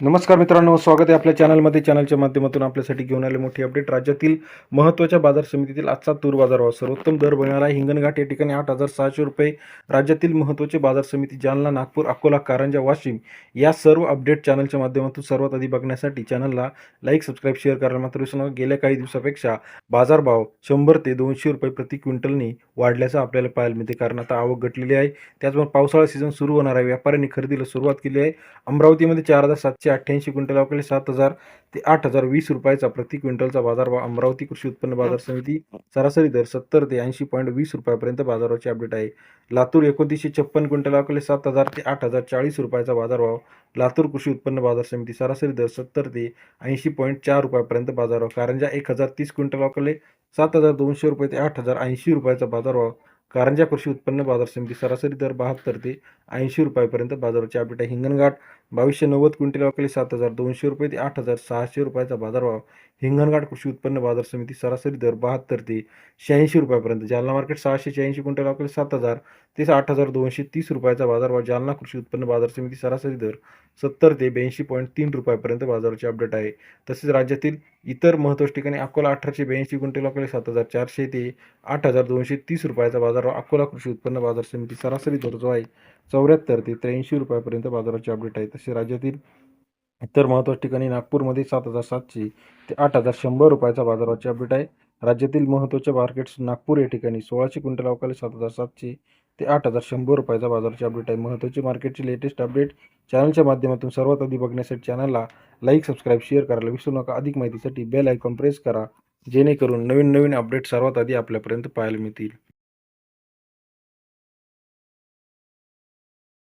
नमस्कार मित्रांनो, स्वागत आहे आपल्या चॅनलमध्ये. चॅनलच्या माध्यमातून आपल्यासाठी घेऊन आले मोठी अपडेट. राज्यातील महत्त्वाच्या बाजार समितीतील आजचा तूर बाजारभाव. सर्वोत्तम दर मिळाला हिंगणघाट या ठिकाणी 8,600 रुपये. राज्यातील महत्त्वाचे बाजार समिती जालना, नागपूर, अकोला, कारंजा, वाशिम या सर्व अपडेट चॅनलच्या माध्यमातून सर्वात आधी बघण्यासाठी चॅनलला लाईक, सबस्क्राईब, शेअर करायला मात्र विसरू नका. गेल्या काही दिवसापेक्षा बाजारभाव 100 ते 200 रुपये प्रति क्विंटलनी वाढल्याचं आपल्याला पाहायला मिळते, कारण आता आवक घटलेली आहे. त्याचबरोबर पावसाळा सीझन सुरू होणार आहे. व्यापाऱ्यांनी खरेदीला सुरुवात केली आहे. अमरावतीमध्ये 4,788 क्विंटल अवकाळी 7,000 ते 8,020 रुपयाचा प्रति क्विंटलचा बाजारभाव. अमरावती कृषी उत्पन्न बाजार समिती सरासरी दर 70 ते 80.20 रुपयापर्यंत बाजाराची अपडेट आहे. लातूर 2956 क्विंटल अवकाळी 7,000 ते 8,040 रुपयाचा बाजारभाव. लातूर कृषी उत्पन्न बाजार समिती सरासरी दर 70 ते 80.4 रुपयापर्यंत बाजारभाव. कारंजा 1,030 क्विंटल अवकाळी 7,200 रुपये ते 8,080 रुपयाचा बाजारभाव. कारंजा कृषी उत्पन्न बाजार समिती सरासरी दर 72 ते 80 रुपयापर्यंत बाजाराची अपडेट आहे. हिंगणघाट 2290 क्विंटल अवकाळी 7,200 रुपये ते 8,600 रुपयाचा बाजारभाव. हिंगणघाट कृषी उत्पन्न बाजार समिती सरासरी दर 72 ते 86 रुपयापर्यंत. जालना मार्केट 686 क्विंटल अवकाळी 7,000 ते 8,230 रुपयाचा बाजारभाव. जालना कृषी उत्पन्न बाजार समिती सरासरी दर 70 ते 82.3 रुपयापर्यंत बाजाराची अपडेट आहे. तसेच राज्यातील इतर महत्त्वाच्या ठिकाणी अकोला 1882 क्विंटल अवकाळी 7,400 ते 8,230 रुपयाचा बाजारभाव. अकोला कृषी उत्पन्न बाजार समिती सरासरी दर जो आहे 74 ते 83 रुपयापर्यंत बाजाराची अपडेट आहे. तसे राज्यातील इतर महत्त्वाच्या ठिकाणी नागपूरमध्ये 7,700 ते 8,100 रुपयाचा बाजाराची अपडेट आहे. राज्यातील महत्त्वाच्या मार्केट्स नागपूर या ठिकाणी 1600 क्विंटल अवकाळी 7,700 ते 8,100 रुपयाचा बाजाराची अपडेट आहे. महत्त्वाची मार्केटची लेटेस्ट अपडेट चॅनलच्या माध्यमातून सर्वात आधी बघण्यासाठी चॅनलला लाईक, सबस्क्राईब, शेअर करायला विसरू नका. अधिक माहितीसाठी बेल आयकॉन प्रेस करा, जेणेकरून नवीन अपडेट सर्वात आधी आपल्यापर्यंत पाहायला मिळतील.